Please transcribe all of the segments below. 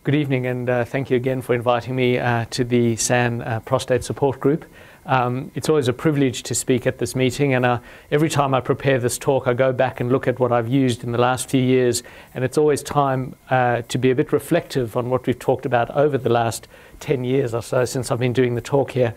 Good evening, and thank you again for inviting me to the SAN Prostate Support Group. It's always a privilege to speak at this meeting, and every time I prepare this talk, I go back and look at what I've used in the last few years, and it's always time to be a bit reflective on what we've talked about over the last 10 years or so since I've been doing the talk here.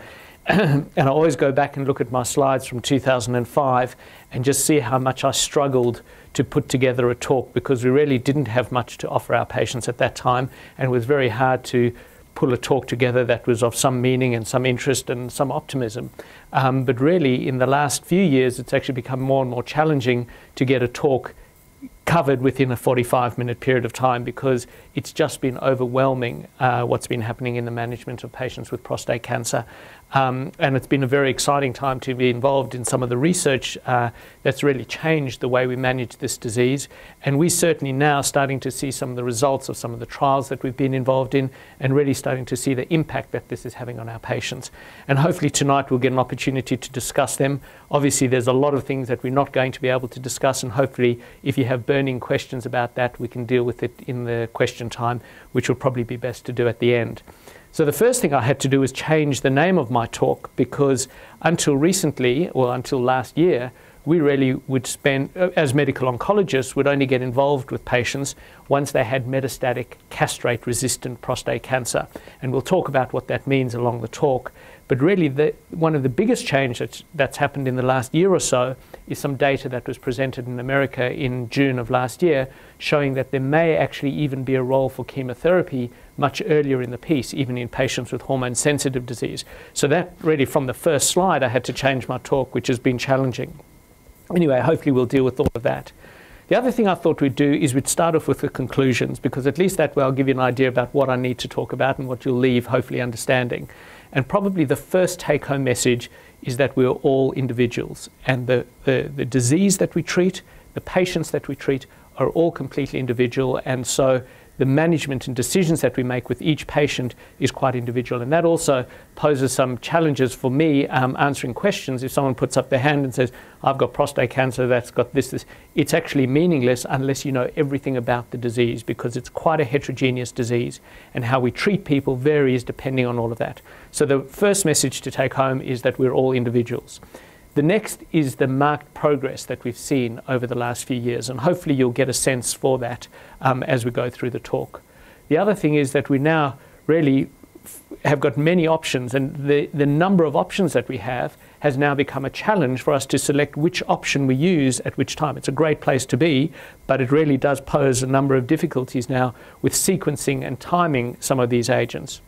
And I always go back and look at my slides from 2005 and just see how much I struggled to put together a talk, because we really didn't have much to offer our patients at that time, and it was very hard to pull a talk together that was of some meaning and some interest and some optimism. But really, in the last few years, it's actually become more and more challenging to get a talk covered within a 45-minute period of time, because it's just been overwhelming what's been happening in the management of patients with prostate cancer. And it's been a very exciting time to be involved in some of the research that's really changed the way we manage this disease. And we're certainly now starting to see some of the results of some of the trials that we've been involved in, and really starting to see the impact that this is having on our patients. And hopefully tonight we'll get an opportunity to discuss them. Obviously there's a lot of things that we're not going to be able to discuss, and hopefully if you have burning questions about that, we can deal with it in the question time, which will probably be best to do at the end. So the first thing I had to do was change the name of my talk, because until recently, or until last year, we really would spend, as medical oncologists, would only get involved with patients once they had metastatic castrate-resistant prostate cancer. And we'll talk about what that means along the talk. But really, one of the biggest changes that's happened in the last year or so is some data that was presented in America in June of last year, showing that there may actually even be a role for chemotherapy much earlier in the piece, even in patients with hormone-sensitive disease. So that really, from the first slide, I had to change my talk, which has been challenging. Anyway, hopefully we'll deal with all of that. The other thing I thought we'd do is we'd start off with the conclusions, because at least that way I'll give you an idea about what I need to talk about and what you'll leave hopefully understanding. And probably the first take-home message is that we're all individuals, and the disease that we treat, the patients that we treat, are all completely individual, and so the management and decisions that we make with each patient is quite individual. And that also poses some challenges for me answering questions. If someone puts up their hand and says, I've got prostate cancer, that's got this, it's actually meaningless unless you know everything about the disease, because it's quite a heterogeneous disease, and how we treat people varies depending on all of that. So the first message to take home is that we're all individuals. The next is the marked progress that we've seen over the last few years, and hopefully you'll get a sense for that as we go through the talk. The other thing is that we now really have got many options, and the number of options that we have has now become a challenge for us to select which option we use at which time. It's a great place to be, but it really does pose a number of difficulties now with sequencing and timing some of these agents.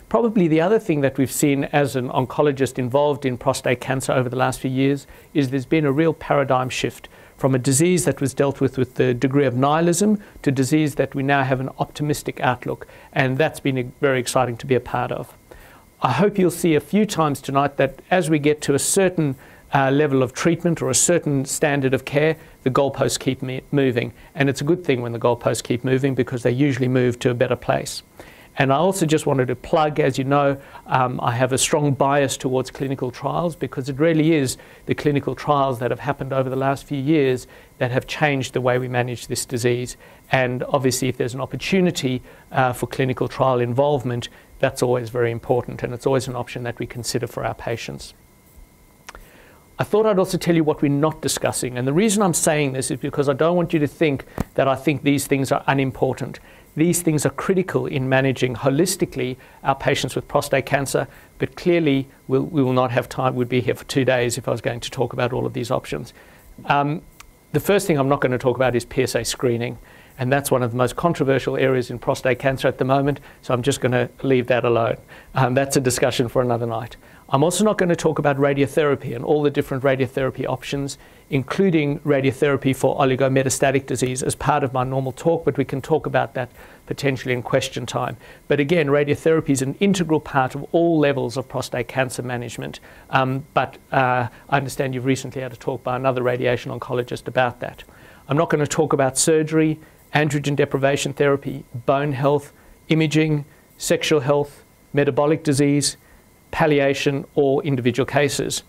Probably the other thing that we've seen as an oncologist involved in prostate cancer over the last few years is there's been a real paradigm shift from a disease that was dealt with the degree of nihilism to disease that we now have an optimistic outlook, and that's been very exciting to be a part of. I hope you'll see a few times tonight that as we get to a certain level of treatment or a certain standard of care, the goalposts keep moving, and it's a good thing when the goalposts keep moving, because they usually move to a better place. And I also just wanted to plug, as you know, I have a strong bias towards clinical trials, because it really is the clinical trials that have happened over the last few years that have changed the way we manage this disease. And obviously, if there's an opportunity for clinical trial involvement, that's always very important, and it's always an option that we consider for our patients. I thought I'd also tell you what we're not discussing. And the reason I'm saying this is because I don't want you to think that I think these things are unimportant. These things are critical in managing holistically our patients with prostate cancer, but clearly we will not have time. We'd be here for 2 days if I was going to talk about all of these options. The first thing I'm not going to talk about is PSA screening, and that's one of the most controversial areas in prostate cancer at the moment, so I'm just going to leave that alone. That's a discussion for another night. I'm also not going to talk about radiotherapy and all the different radiotherapy options, including radiotherapy for oligometastatic disease, as part of my normal talk, but we can talk about that potentially in question time. But again, radiotherapy is an integral part of all levels of prostate cancer management. But I understand you've recently had a talk by another radiation oncologist about that. I'm not going to talk about surgery, androgen deprivation therapy, bone health, imaging, sexual health, metabolic disease, palliation, or individual cases.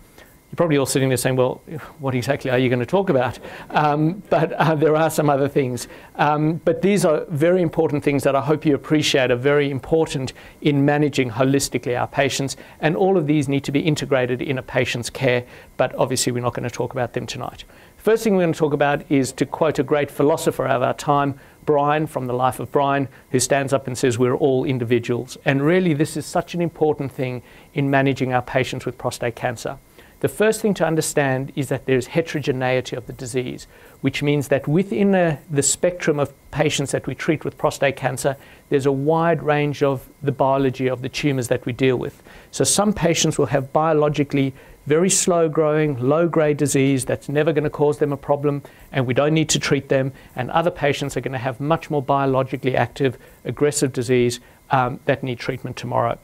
You're probably all sitting there saying, well, what exactly are you going to talk about? But there are some other things. But these are very important things that I hope you appreciate are very important in managing holistically our patients. And all of these need to be integrated in a patient's care. But obviously, we're not going to talk about them tonight. First thing we're going to talk about is, to quote a great philosopher of our time, Brian, from The Life of Brian, who stands up and says we're all individuals. And really, this is such an important thing in managing our patients with prostate cancer. The first thing to understand is that there's heterogeneity of the disease, which means that within the spectrum of patients that we treat with prostate cancer, there's a wide range of the biology of the tumours that we deal with. So some patients will have biologically very slow-growing, low-grade disease that's never going to cause them a problem, and we don't need to treat them. And other patients are going to have much more biologically active, aggressive disease that need treatment tomorrow.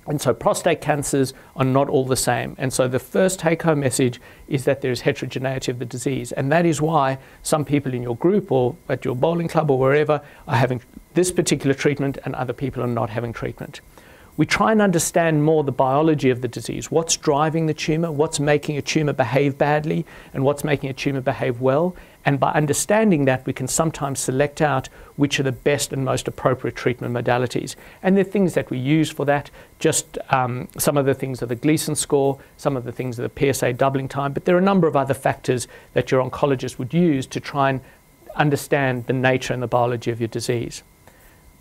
And so prostate cancers are not all the same. And so the first take-home message is that there's heterogeneity of the disease. And that is why some people in your group or at your bowling club or wherever are having this particular treatment and other people are not having treatment. We try and understand more the biology of the disease. What's driving the tumour? What's making a tumour behave badly? And what's making a tumour behave well? And by understanding that, we can sometimes select out which are the best and most appropriate treatment modalities. And the things that we use for that, just some of the things are the Gleason score, some of the things are the PSA doubling time, but there are a number of other factors that your oncologist would use to try and understand the nature and the biology of your disease.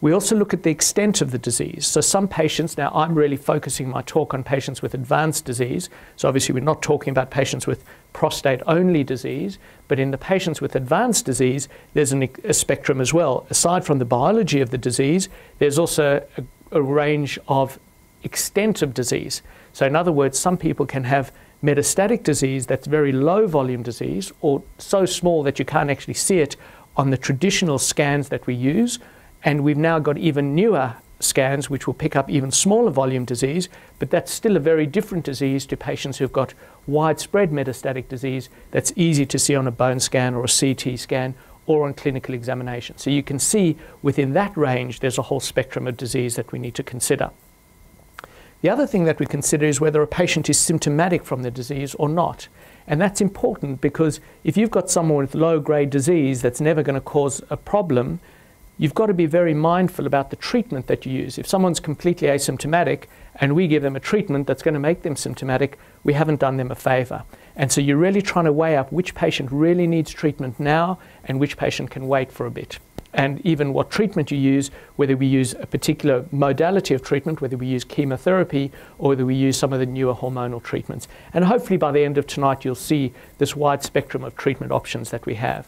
We also look at the extent of the disease. So some patients, now I'm really focusing my talk on patients with advanced disease. So obviously we're not talking about patients with prostate-only disease, but in the patients with advanced disease, there's a spectrum as well. Aside from the biology of the disease, there's also a range of extent of disease. So in other words, some people can have metastatic disease that's very low volume disease, or so small that you can't actually see it on the traditional scans that we use. And we've now got even newer scans which will pick up even smaller volume disease, but that's still a very different disease to patients who've got widespread metastatic disease that's easy to see on a bone scan or a CT scan or on clinical examination. So you can see within that range there's a whole spectrum of disease that we need to consider. The other thing that we consider is whether a patient is symptomatic from the disease or not. And that's important because if you've got someone with low-grade disease that's never going to cause a problem, you've got to be very mindful about the treatment that you use. If someone's completely asymptomatic and we give them a treatment that's going to make them symptomatic, we haven't done them a favour. And so you're really trying to weigh up which patient really needs treatment now and which patient can wait for a bit. And even what treatment you use, whether we use a particular modality of treatment, whether we use chemotherapy or whether we use some of the newer hormonal treatments. And hopefully by the end of tonight, you'll see this wide spectrum of treatment options that we have.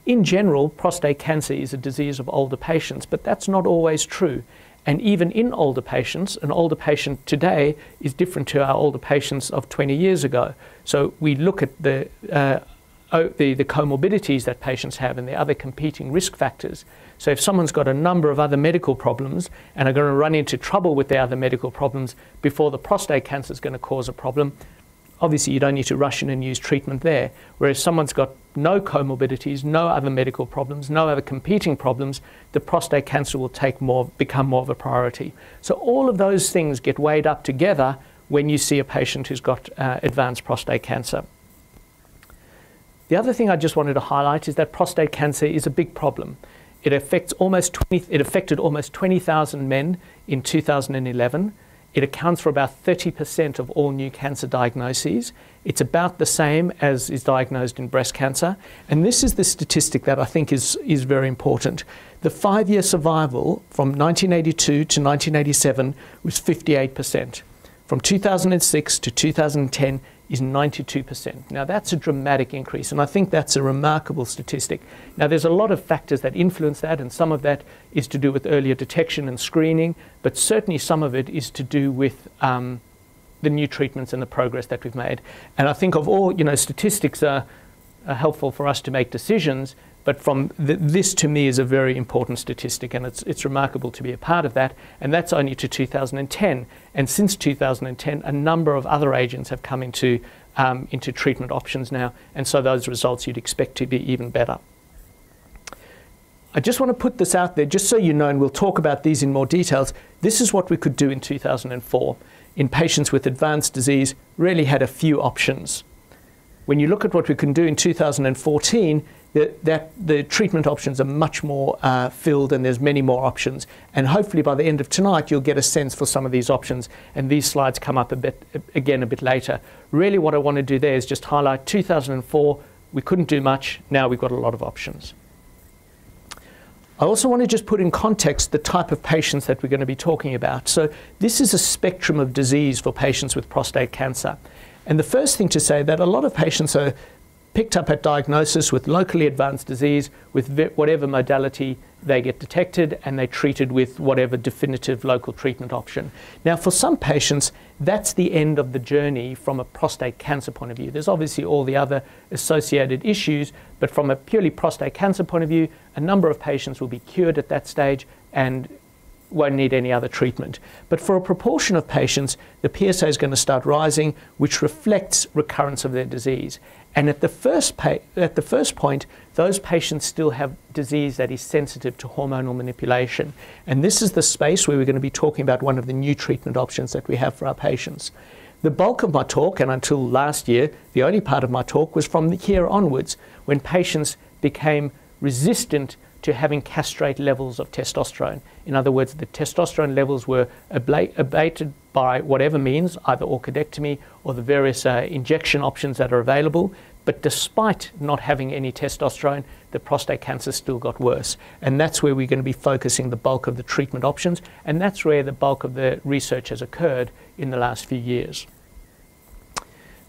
In general, prostate cancer is a disease of older patients, but that's not always true. And even in older patients, an older patient today is different to our older patients of 20 years ago. So we look at the comorbidities that patients have and the other competing risk factors. So if someone's got a number of other medical problems and are going to run into trouble with their other medical problems before the prostate cancer is going to cause a problem, obviously you don't need to rush in and use treatment there. Whereas someone's got no comorbidities, no other medical problems, no other competing problems, the prostate cancer will become more of a priority. So all of those things get weighed up together when you see a patient who's got advanced prostate cancer. The other thing I just wanted to highlight is that prostate cancer is a big problem. It affected almost 20,000 men in 2011. It accounts for about 30% of all new cancer diagnoses. It's about the same as is diagnosed in breast cancer. And this is the statistic that I think is very important. The 5-year survival from 1982 to 1987 was 58%. From 2006 to 2010 is 92%. Now that's a dramatic increase, and I think that's a remarkable statistic. Now there's a lot of factors that influence that, and some of that is to do with earlier detection and screening, but certainly some of it is to do with the new treatments and the progress that we've made. And I think of all, statistics are helpful for us to make decisions, but this to me is a very important statistic, and it's remarkable to be a part of that, and that's only to 2010. And since 2010, a number of other agents have come into treatment options now, and so those results you'd expect to be even better. I just want to put this out there just so you know, and we'll talk about these in more details. This is what we could do in 2004. in patients with advanced disease really had a few options. When you look at what we can do in 2014, the treatment options are much more filled, and there's many more options. And hopefully by the end of tonight, you'll get a sense for some of these options. And these slides come up a bit later. Really what I want to do there is just highlight 2004, we couldn't do much. Now we've got a lot of options. I also want to just put in context the type of patients that we're going to be talking about. So this is a spectrum of disease for patients with prostate cancer. And the first thing to say that a lot of patients are picked up at diagnosis with locally advanced disease with whatever modality they get detected, and they're treated with whatever definitive local treatment option. Now, for some patients, that's the end of the journey from a prostate cancer point of view. There's obviously all the other associated issues, but from a purely prostate cancer point of view, a number of patients will be cured at that stage and won't need any other treatment. But for a proportion of patients, the PSA is going to start rising, which reflects recurrence of their disease. And at the first point, those patients still have disease that is sensitive to hormonal manipulation. And this is the space where we're going to be talking about one of the new treatment options that we have for our patients. The bulk of my talk, and until last year, the only part of my talk was from here onwards, when patients became resistant to having castrate levels of testosterone. In other words, the testosterone levels were abated by whatever means, either orchidectomy or the various injection options that are available. But despite not having any testosterone, the prostate cancer still got worse. And that's where we're going to be focusing the bulk of the treatment options. And that's where the bulk of the research has occurred in the last few years.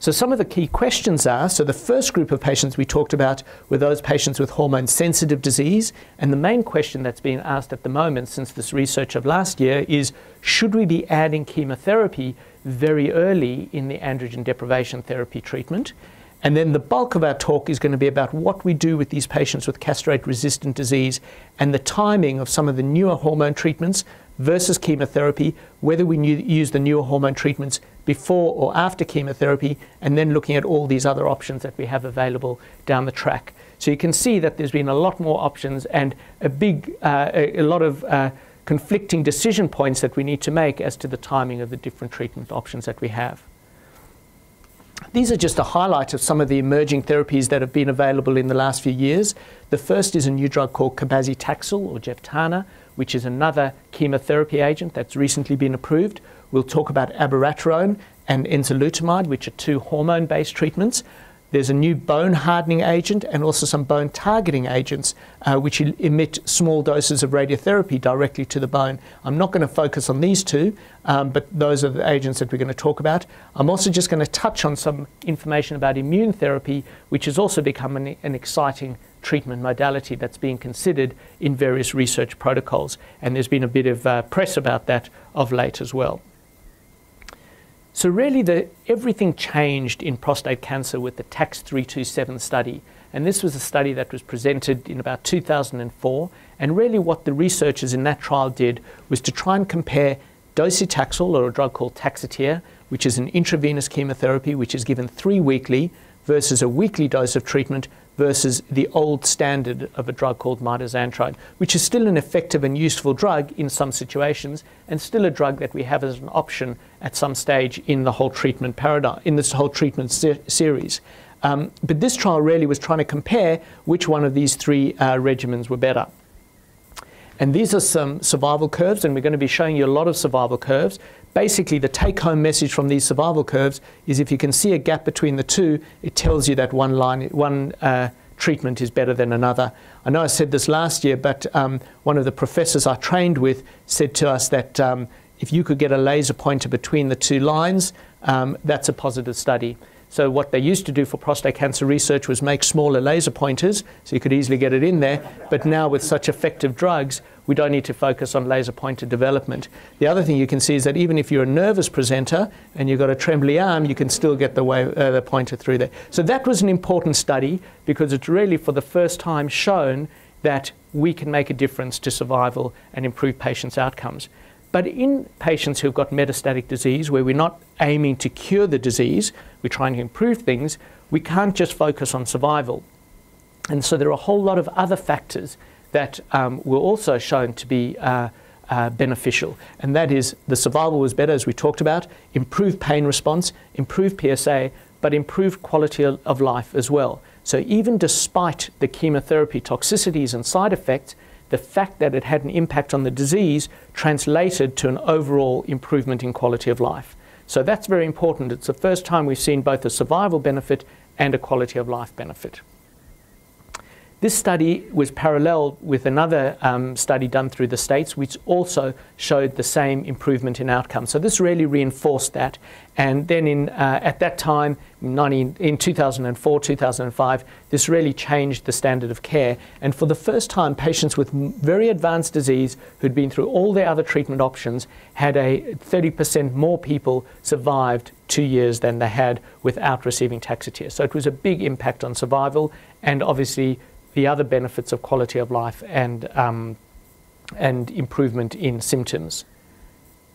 So some of the key questions are, so the first group of patients we talked about were those patients with hormone-sensitive disease. And the main question that's being asked at the moment since this research of last year is, should we be adding chemotherapy very early in the androgen deprivation therapy treatment? And then the bulk of our talk is going to be about what we do with these patients with castrate-resistant disease and the timing of some of the newer hormone treatments versus chemotherapy, whether we use the newer hormone treatments before or after chemotherapy, and then looking at all these other options that we have available down the track. So you can see that there's been a lot more options and a lot of conflicting decision points that we need to make as to the timing of the different treatment options that we have. These are just a highlight of some of the emerging therapies that have been available in the last few years. The first is a new drug called cabazitaxel, or Jevtana, which is another chemotherapy agent that's recently been approved. We'll talk about abiraterone and enzalutamide, which are two hormone-based treatments. There's a new bone hardening agent and also some bone targeting agents which emit small doses of radiotherapy directly to the bone. I'm not going to focus on these two, but those are the agents that we're going to talk about. I'm also just going to touch on some information about immune therapy, which has also become an exciting treatment modality that's being considered in various research protocols. And there's been a bit of press about that of late as well. So really everything changed in prostate cancer with the TAX327 study. And this was a study that was presented in about 2004. And really what the researchers in that trial did was to try and compare docetaxel, or a drug called Taxotere, which is an intravenous chemotherapy which is given 3 weekly, versus a weekly dose of treatment versus the old standard of a drug called mitoxantrone, which is still an effective and useful drug in some situations, and still a drug that we have as an option at some stage in the whole treatment paradigm, in this whole treatment series. But this trial really was trying to compare which one of these three regimens were better. And these are some survival curves, and we're going to be showing you a lot of survival curves. Basically, the take-home message from these survival curves is if you can see a gap between the two, it tells you that one treatment is better than another. I know I said this last year, but one of the professors I trained with said to us that if you could get a laser pointer between the two lines, that's a positive study. So what they used to do for prostate cancer research was make smaller laser pointers, so you could easily get it in there. But now with such effective drugs, we don't need to focus on laser pointer development. The other thing you can see is that even if you're a nervous presenter and you've got a trembly arm, you can still get the pointer through there. So that was an important study because it's really for the first time shown that we can make a difference to survival and improve patients' outcomes. But in patients who've got metastatic disease, where we're not aiming to cure the disease, we're trying to improve things, we can't just focus on survival. And so there are a whole lot of other factors that were also shown to be beneficial. And that is the survival was better, as we talked about, improved pain response, improved PSA, but improved quality of life as well. So even despite the chemotherapy toxicities and side effects, the fact that it had an impact on the disease translated to an overall improvement in quality of life. So that's very important. It's the first time we've seen both a survival benefit and a quality of life benefit. This study was paralleled with another study done through the States, which also showed the same improvement in outcomes. So this really reinforced that. And then at that time, in 2004, 2005, this really changed the standard of care. And for the first time, patients with very advanced disease who'd been through all their other treatment options had a 30% more people survived 2 years than they had without receiving Taxotere. So it was a big impact on survival and obviously the other benefits of quality of life and improvement in symptoms.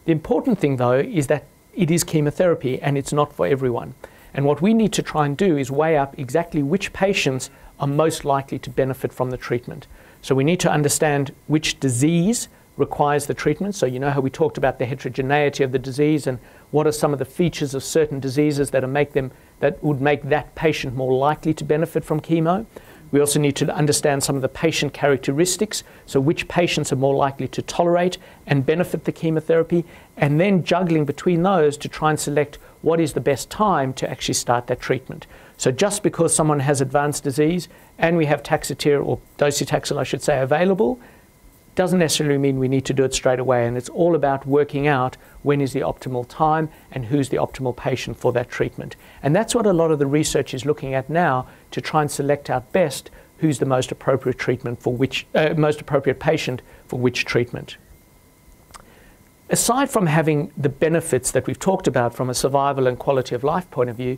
The important thing, though, is that it is chemotherapy and it's not for everyone. And what we need to try and do is weigh up exactly which patients are most likely to benefit from the treatment. So we need to understand which disease requires the treatment. So you know how we talked about the heterogeneity of the disease and what are some of the features of certain diseases that would make that patient more likely to benefit from chemo. We also need to understand some of the patient characteristics, so which patients are more likely to tolerate and benefit the chemotherapy, and then juggling between those to try and select what is the best time to actually start that treatment. So just because someone has advanced disease and we have Taxotere or docetaxel, I should say, available, doesn't necessarily mean we need to do it straight away, and it's all about working out when is the optimal time and who's the optimal patient for that treatment. And that's what a lot of the research is looking at now, to try and select out best who's the most appropriate treatment for which, most appropriate patient for which treatment. Aside from having the benefits that we've talked about from a survival and quality of life point of view,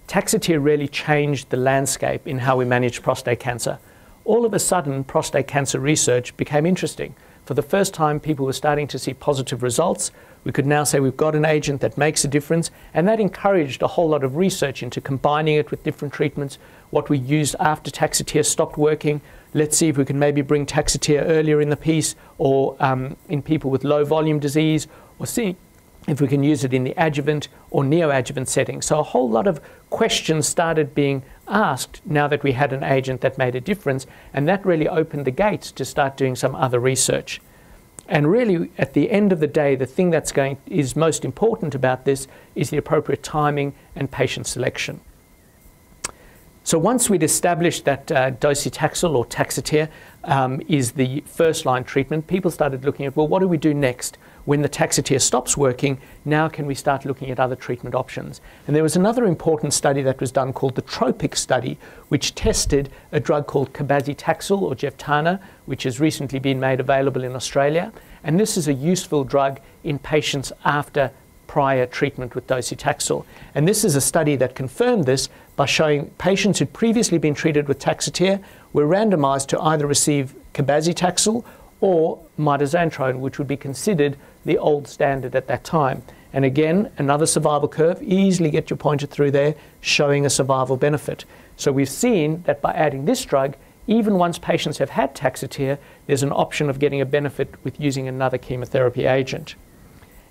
Taxotere really changed the landscape in how we manage prostate cancer. All of a sudden, prostate cancer research became interesting. For the first time, people were starting to see positive results. We could now say we've got an agent that makes a difference, and that encouraged a whole lot of research into combining it with different treatments. What we used after Taxotere stopped working, let's see if we can maybe bring Taxotere earlier in the piece, or in people with low volume disease, or see if we can use it in the adjuvant or neoadjuvant setting. So a whole lot of questions started being asked now that we had an agent that made a difference, and that really opened the gates to start doing some other research. And really, at the end of the day, the thing is most important about this is the appropriate timing and patient selection. So once we'd established that docetaxel or Taxotere is the first-line treatment, people started looking at, well, what do we do next? When the Taxotere stops working, now can we start looking at other treatment options? And there was another important study that was done called the TROPIC study, which tested a drug called cabazitaxel or Jevtana, which has recently been made available in Australia. And this is a useful drug in patients after prior treatment with docetaxel. And this is a study that confirmed this by showing patients who'd previously been treated with Taxotere were randomized to either receive cabazitaxel or mitoxantrone, which would be considered the old standard at that time. And again, another survival curve, easily get your pointer through there, showing a survival benefit. So we've seen that by adding this drug, even once patients have had Taxotere, there's an option of getting a benefit with using another chemotherapy agent.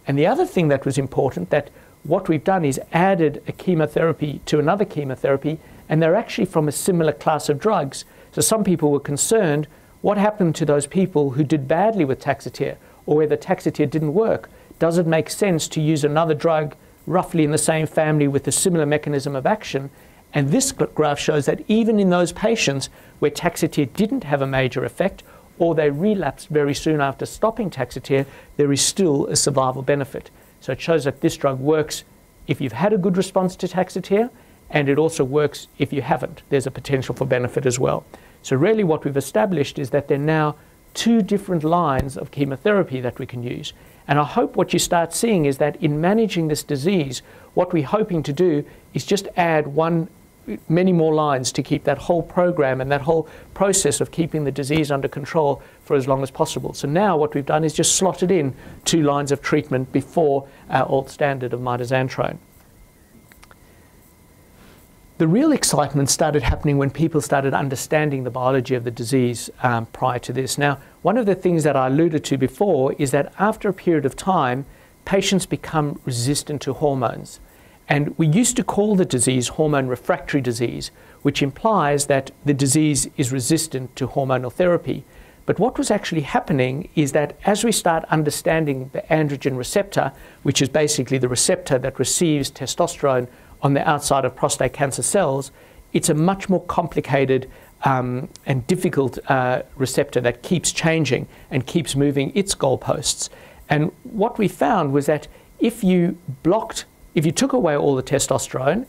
And the other thing that was important, that what we've done is added a chemotherapy to another chemotherapy, and they're actually from a similar class of drugs. So some people were concerned, what happened to those people who did badly with Taxotere, or where the Taxotere didn't work? Does it make sense to use another drug roughly in the same family with a similar mechanism of action? And this graph shows that even in those patients where Taxotere didn't have a major effect, or they relapsed very soon after stopping Taxotere, there is still a survival benefit. So it shows that this drug works if you've had a good response to Taxotere, and it also works if you haven't. There's a potential for benefit as well. So really what we've established is that there are now two different lines of chemotherapy that we can use. And I hope what you start seeing is that in managing this disease, what we're hoping to do is just add many more lines to keep that whole program and that whole process of keeping the disease under control for as long as possible. So now what we've done is just slotted in 2 lines of treatment before our old standard of mitoxantrone. The real excitement started happening when people started understanding the biology of the disease prior to this. Now, one of the things that I alluded to before is that after a period of time, patients become resistant to hormones. And we used to call the disease hormone refractory disease, which implies that the disease is resistant to hormonal therapy. But what was actually happening is that as we start understanding the androgen receptor, which is basically the receptor that receives testosterone on the outside of prostate cancer cells, it's a much more complicated and difficult receptor that keeps changing and keeps moving its goalposts. And what we found was that if you took away all the testosterone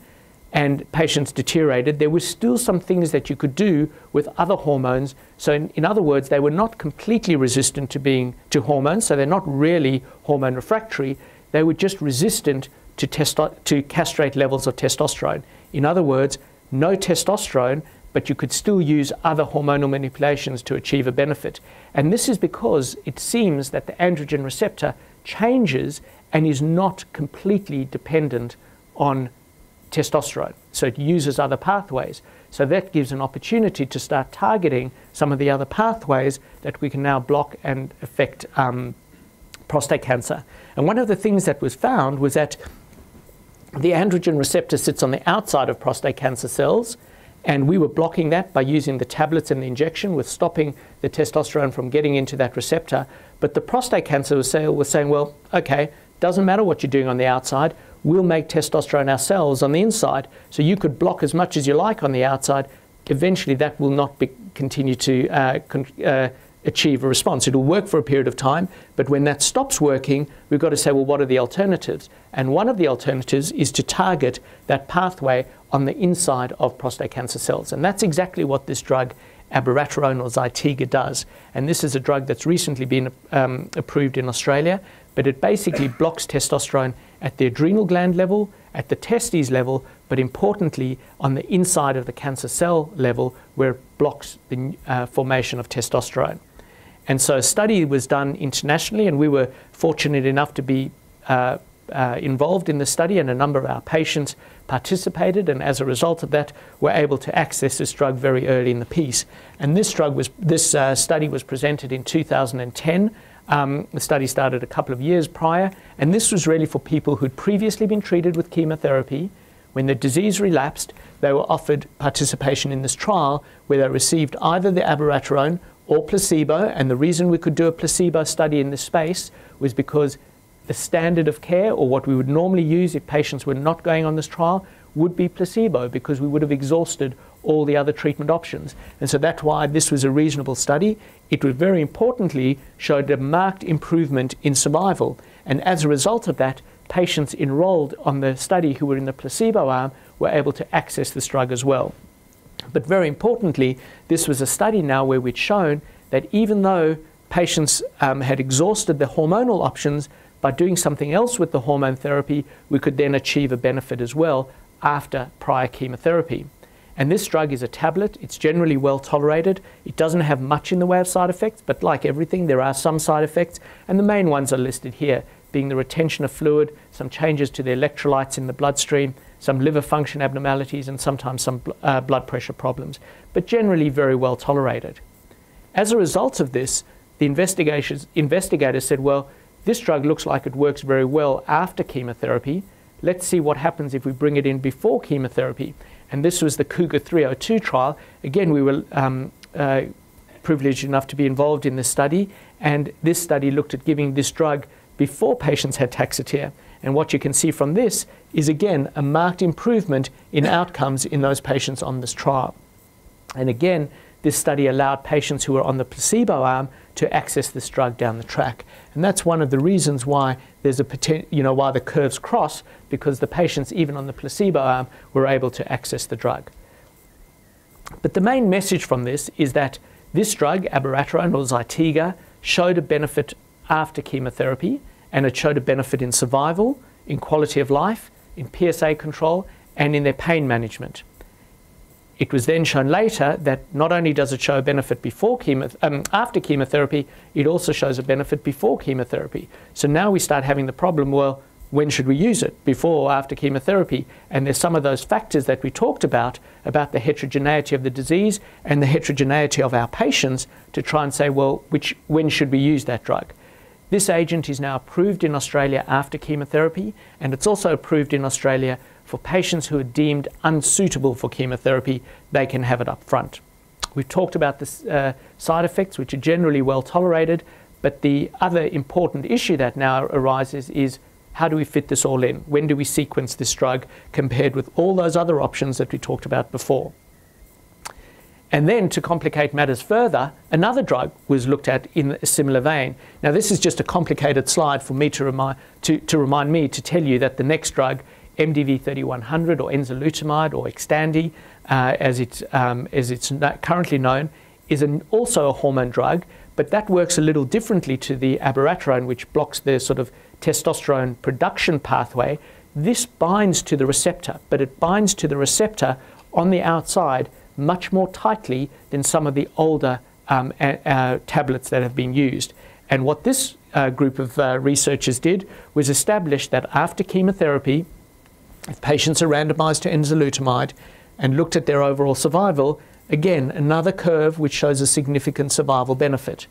and patients deteriorated, there were still some things that you could do with other hormones. So in other words, they were not completely resistant to hormones, so they're not really hormone refractory. They were just resistant to castrate levels of testosterone. In other words, no testosterone, but you could still use other hormonal manipulations to achieve a benefit. And this is because it seems that the androgen receptor changes and is not completely dependent on testosterone. So it uses other pathways. So that gives an opportunity to start targeting some of the other pathways that we can now block and affect prostate cancer. And one of the things that was found was that the androgen receptor sits on the outside of prostate cancer cells, and we were blocking that by using the tablets and the injection, with stopping the testosterone from getting into that receptor. But the prostate cancer was saying, well, okay, doesn't matter what you're doing on the outside, we'll make testosterone ourselves on the inside. So you could block as much as you like on the outside. Eventually that will not continue to achieve a response. It'll work for a period of time, but when that stops working, we've got to say, well, what are the alternatives? And one of the alternatives is to target that pathway on the inside of prostate cancer cells. And that's exactly what this drug, abiraterone or Zytiga, does. And this is a drug that's recently been approved in Australia, but it basically blocks testosterone at the adrenal gland level, at the testes level, but importantly on the inside of the cancer cell level, where it blocks the formation of testosterone. And so a study was done internationally, and we were fortunate enough to be involved in the study, and a number of our patients participated, and as a result of that were able to access this drug very early in the piece. And this study was presented in 2010. The study started a couple of years prior, and this was really for people who'd previously been treated with chemotherapy. When the disease relapsed, they were offered participation in this trial, where they received either the abiraterone or placebo. And the reason we could do a placebo study in this space was because the standard of care, or what we would normally use if patients were not going on this trial, would be placebo, because we would have exhausted all the other treatment options. And so that's why this was a reasonable study. It was very importantly showed a marked improvement in survival. And as a result of that, patients enrolled on the study who were in the placebo arm were able to access this drug as well. But very importantly, this was a study now where we'd shown that even though patients had exhausted the hormonal options, by doing something else with the hormone therapy, we could then achieve a benefit as well after prior chemotherapy. And this drug is a tablet. It's generally well tolerated. It doesn't have much in the way of side effects, but like everything, there are some side effects, and the main ones are listed here, being the retention of fluid, some changes to the electrolytes in the bloodstream, some liver function abnormalities, and sometimes some blood pressure problems, but generally very well tolerated. As a result of this, the investigators said, well, this drug looks like it works very well after chemotherapy. Let's see what happens if we bring it in before chemotherapy. And this was the Cougar 302 trial. Again, we were privileged enough to be involved in this study, and this study looked at giving this drug before patients had Taxotere. And what you can see from this is, again, a marked improvement in outcomes in those patients on this trial. And again, this study allowed patients who were on the placebo arm to access this drug down the track. And that's one of the reasons why there's why the curves cross, because the patients, even on the placebo arm, were able to access the drug. But the main message from this is that this drug, abiraterone or Zytiga, showed a benefit after chemotherapy, and it showed a benefit in survival, in quality of life, in PSA control, and in their pain management. It was then shown later that not only does it show a benefit after chemotherapy, it also shows a benefit before chemotherapy. So now we start having the problem, well, when should we use it, before or after chemotherapy? And there's some of those factors that we talked about the heterogeneity of the disease and the heterogeneity of our patients, to try and say, well, when should we use that drug? This agent is now approved in Australia after chemotherapy, and it's also approved in Australia for patients who are deemed unsuitable for chemotherapy. They can have it up front. We've talked about the side effects, which are generally well tolerated, but the other important issue that now arises is, how do we fit this all in? When do we sequence this drug compared with all those other options that we talked about before? And then, to complicate matters further, another drug was looked at in a similar vein. Now, this is just a complicated slide for me to remind me to tell you that the next drug, MDV-3100 or enzalutamide or Xtandi, as it's currently known, is also a hormone drug, but that works a little differently to the abiraterone, which blocks the sort of testosterone production pathway. This binds to the receptor, but it binds to the receptor on the outside much more tightly than some of the older tablets that have been used. And what this group of researchers did was establish that after chemotherapy, if patients are randomized to enzalutamide and looked at their overall survival, again, another curve which shows a significant survival benefit.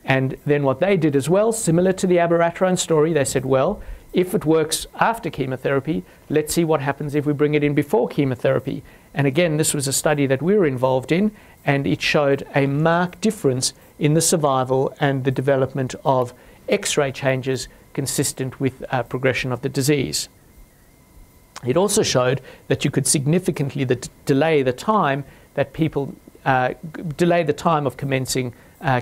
And then what they did as well, similar to the abiraterone story, they said, well, if it works after chemotherapy, let's see what happens if we bring it in before chemotherapy. And again, this was a study that we were involved in, and it showed a marked difference in the survival and the development of X-ray changes consistent with progression of the disease. It also showed that you could significantly delay the time that people delay the time of commencing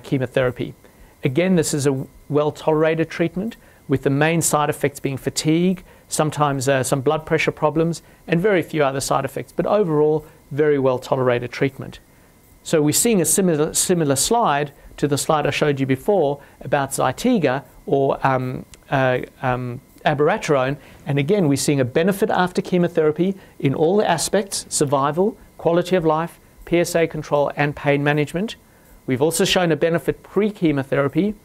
chemotherapy. Again, this is a well-tolerated treatment, with the main side effects being fatigue, sometimes some blood pressure problems, and very few other side effects, but overall, very well-tolerated treatment. So we're seeing a similar slide to the slide I showed you before about Zytiga or abiraterone, and again, we're seeing a benefit after chemotherapy in all the aspects: survival, quality of life, PSA control, and pain management. We've also shown a benefit pre-chemotherapy,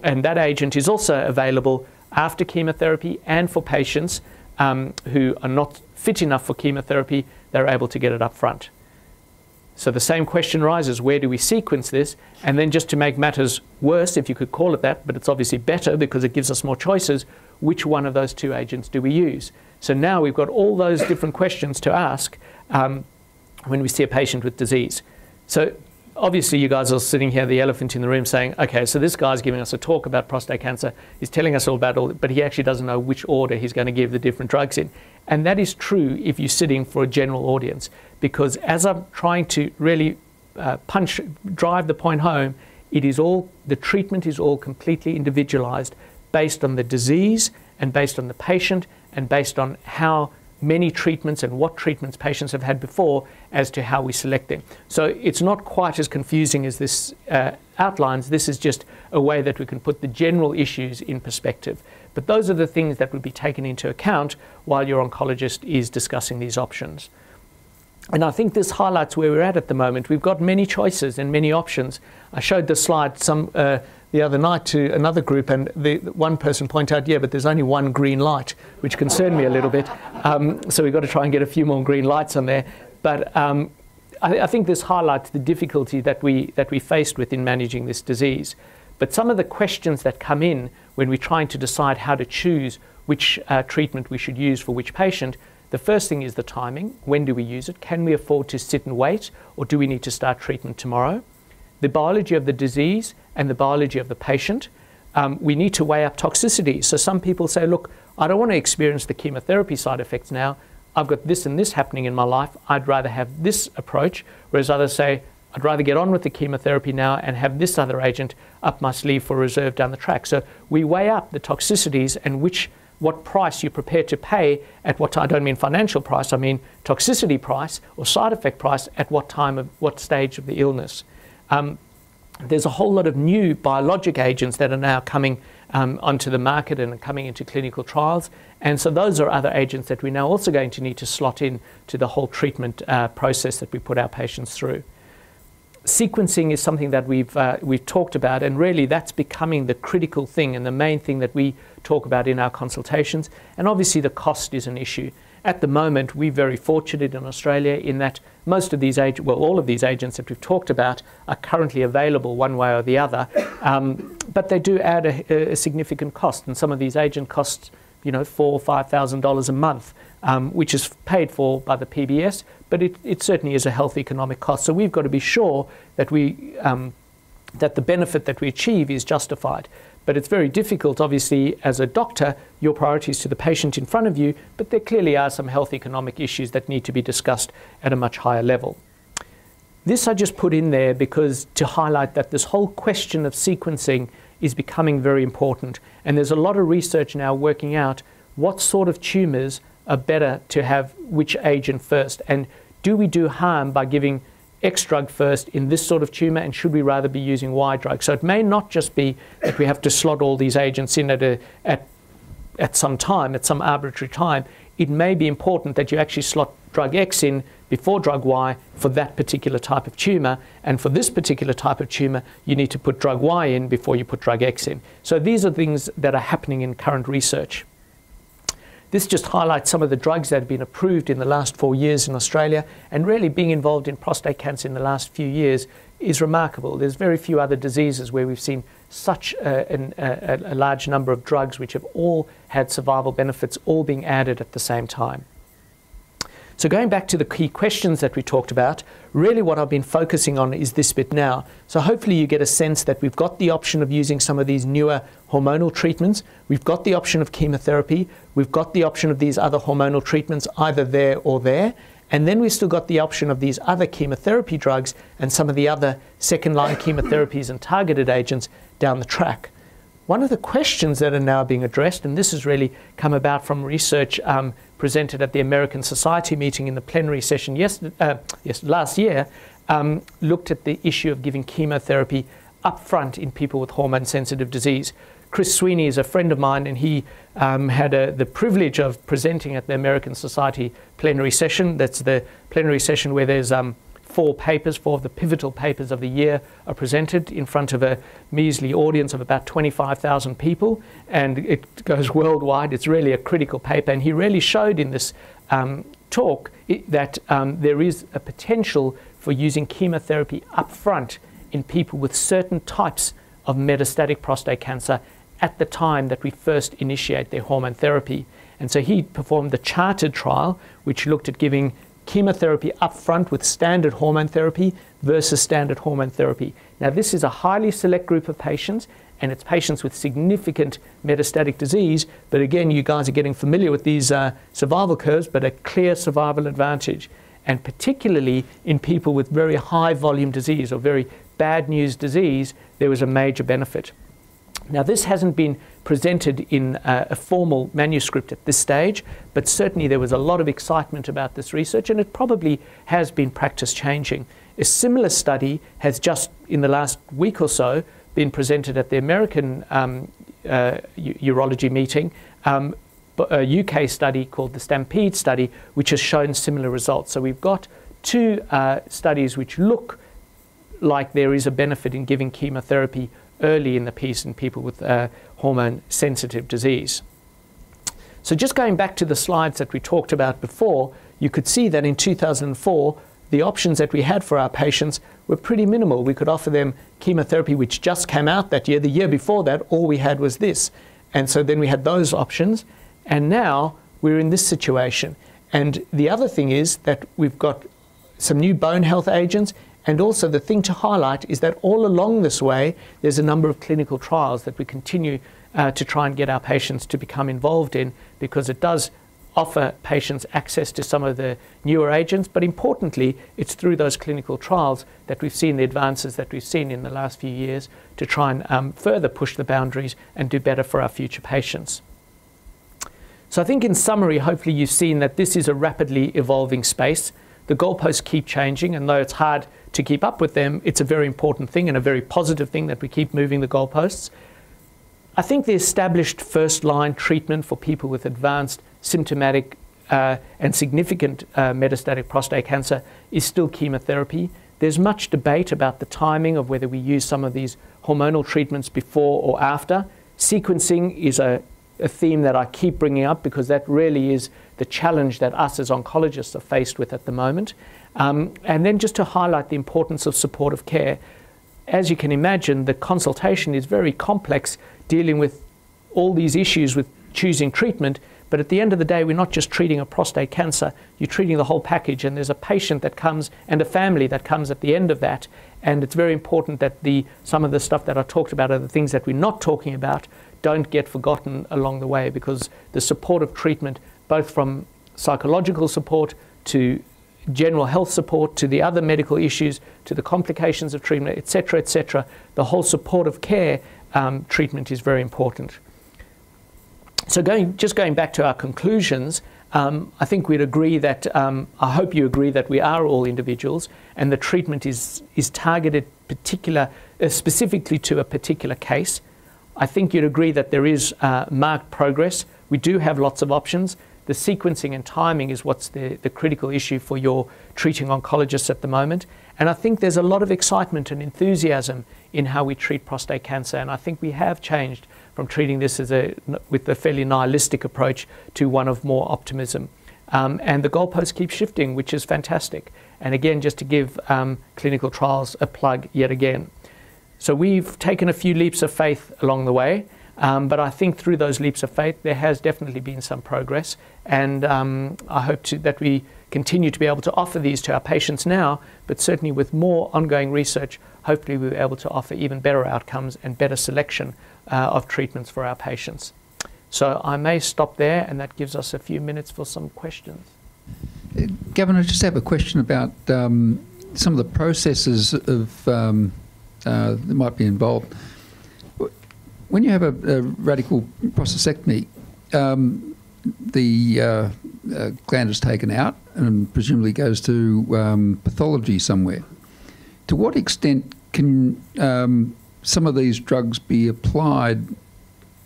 and that agent is also available after chemotherapy, and for patients who are not fit enough for chemotherapy, they're able to get it up front. So the same question rises, where do we sequence this? And then, just to make matters worse, if you could call it that, but it's obviously better because it gives us more choices, which one of those two agents do we use? So now we've got all those different questions to ask when we see a patient with disease. So obviously you guys are sitting here, the elephant in the room, saying, okay, so this guy's giving us a talk about prostate cancer, he's telling us all about all, but he actually doesn't know which order he's going to give the different drugs in. And that is true if you're sitting for a general audience, because as I'm trying to really drive the point home, the treatment is all completely individualized based on the disease and based on the patient and based on how many treatments and what treatments patients have had before as to how we select them. So it's not quite as confusing as this outlines. This is just a way that we can put the general issues in perspective. But those are the things that would be taken into account while your oncologist is discussing these options. And I think this highlights where we're at the moment. We've got many choices and many options. I showed this slide the other night to another group, and the one person pointed out, yeah, but there's only one green light, which concerned me a little bit. So we've got to try and get a few more green lights on there. But I think this highlights the difficulty that we faced with in managing this disease. But some of the questions that come in when we're trying to decide how to choose which treatment we should use for which patient, the first thing is the timing. When do we use it? Can we afford to sit and wait, or do we need to start treatment tomorrow? The biology of the disease and the biology of the patient. We need to weigh up toxicity. So some people say, look, I don't want to experience the chemotherapy side effects now. I've got this and this happening in my life. I'd rather have this approach. Whereas others say, I'd rather get on with the chemotherapy now and have this other agent up my sleeve for reserve down the track. So we weigh up the toxicities and what price you're prepared to pay at what time. I don't mean financial price, I mean toxicity price or side effect price at what time of what stage of the illness. There's a whole lot of new biologic agents that are now coming onto the market and coming into clinical trials. And so those are other agents that we're now also going to need to slot in to the whole treatment process that we put our patients through. sequencing is something that we've talked about, and really that's becoming the critical thing and the main thing that we talk about in our consultations. And obviously the cost is an issue. At the moment, we're very fortunate in Australia in that most of these all of these agents that we've talked about are currently available one way or the other, but they do add a significant cost, and some of these agent costs, you know, $4,000 or $5,000 a month, which is paid for by the PBS, but it certainly is a health economic cost. So we've got to be sure that that the benefit that we achieve is justified. But it's very difficult, obviously, as a doctor, your priority is to the patient in front of you, but there clearly are some health economic issues that need to be discussed at a much higher level. This I just put in there because to highlight that this whole question of sequencing is becoming very important, and there's a lot of research now working out what sort of tumours are better to have which agent first, and do we do harm by giving X drug first in this sort of tumour, and should we rather be using Y drug? So it may not just be that we have to slot all these agents in at some time, at some arbitrary time. It may be important that you actually slot drug X in before drug Y for that particular type of tumour, and for this particular type of tumour you need to put drug Y in before you put drug X in. So these are things that are happening in current research. This just highlights some of the drugs that have been approved in the last 4 years in Australia, and really being involved in prostate cancer in the last few years is remarkable. There's very few other diseases where we've seen such a large number of drugs which have all had survival benefits all being added at the same time. So going back to the key questions that we talked about, really what I've been focusing on is this bit now. So hopefully you get a sense that we've got the option of using some of these newer hormonal treatments, we've got the option of chemotherapy, we've got the option of these other hormonal treatments either there or there, and then we've still got the option of these other chemotherapy drugs and some of the other second-line chemotherapies and targeted agents down the track. One of the questions that are now being addressed, and this has really come about from research presented at the American Society meeting in the plenary session last year, looked at the issue of giving chemotherapy up front in people with hormone-sensitive disease. Chris Sweeney is a friend of mine, and he had the privilege of presenting at the American Society plenary session. That's the plenary session where there's 4 of the pivotal papers of the year are presented in front of a measly audience of about 25,000 people, and it goes worldwide. It's really a critical paper, and he really showed in this talk that there is a potential for using chemotherapy up front in people with certain types of metastatic prostate cancer at the time that we first initiate their hormone therapy. And so he performed the CHARTED trial, which looked at giving chemotherapy up front with standard hormone therapy versus standard hormone therapy. Now this is a highly select group of patients, and it's patients with significant metastatic disease, but again you guys are getting familiar with these survival curves, but a clear survival advantage, and particularly in people with very high volume disease or very bad news disease, there was a major benefit. Now this hasn't been presented in a formal manuscript at this stage, but certainly there was a lot of excitement about this research, and it probably has been practice changing. A similar study has just in the last week or so been presented at the American urology meeting, a UK study called the Stampede study, which has shown similar results. So we've got 2 studies which look like there is a benefit in giving chemotherapy early in the piece in people with hormone-sensitive disease. So just going back to the slides that we talked about before, you could see that in 2004, the options that we had for our patients were pretty minimal. We could offer them chemotherapy, which just came out that year. The year before that, all we had was this. And so then we had those options. And now we're in this situation. And the other thing is that we've got some new bone health agents. And also the thing to highlight is that all along this way, there's a number of clinical trials that we continue to try and get our patients to become involved in, because it does offer patients access to some of the newer agents. But importantly, it's through those clinical trials that we've seen the advances that we've seen in the last few years to try and further push the boundaries and do better for our future patients. So I think in summary, hopefully you've seen that this is a rapidly evolving space. The goalposts keep changing, and though it's hard to keep up with them, it's a very important thing and a very positive thing that we keep moving the goalposts. I think the established first-line treatment for people with advanced symptomatic and significant metastatic prostate cancer is still chemotherapy. There's much debate about the timing of whether we use some of these hormonal treatments before or after. Sequencing is a theme that I keep bringing up because that really is the challenge that us as oncologists are faced with at the moment. And then just to highlight the importance of supportive care. As you can imagine, the consultation is very complex, dealing with all these issues with choosing treatment. But at the end of the day, we're not just treating a prostate cancer, you're treating the whole package, and there's a patient that comes and a family that comes at the end of that. And it's very important that some of the stuff that I talked about are the things that we're not talking about don't get forgotten along the way, because the supportive treatment, both from psychological support to general health support to the other medical issues to the complications of treatment, etc., the whole supportive care treatment is very important. So going back to our conclusions, I think we'd agree that, I hope you agree that we are all individuals and the treatment is targeted specifically to a particular case. I think you'd agree that there is marked progress. We do have lots of options. The sequencing and timing is what's the critical issue for your treating oncologists at the moment. And I think there's a lot of excitement and enthusiasm in how we treat prostate cancer. And I think we have changed from treating this with a fairly nihilistic approach to one of more optimism. And the goalposts keep shifting, which is fantastic. And again, just to give clinical trials a plug yet again. So we've taken a few leaps of faith along the way. But I think through those leaps of faith, there has definitely been some progress. And I hope that we continue to be able to offer these to our patients now, but certainly with more ongoing research, hopefully we'll be able to offer even better outcomes and better selection of treatments for our patients. So I may stop there, and that gives us a few minutes for some questions. Gavin, I just have a question about some of the processes that might be involved. When you have a radical prostatectomy, the gland is taken out and presumably goes to pathology somewhere. To what extent can some of these drugs be applied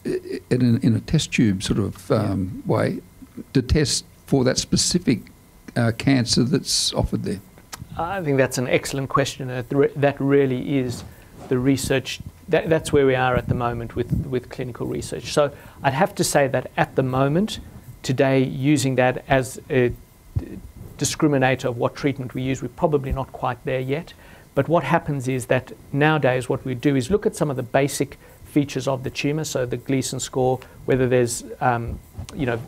in a test tube sort of way to test for that specific cancer that's offered there? I think that's an excellent question. That really is the research. That's where we are at the moment with clinical research. So I'd have to say that at the moment, today, using that as a discriminator of what treatment we use, we're probably not quite there yet. But what happens is that nowadays what we do is look at some of the basic features of the tumour, so the Gleason score, whether there's,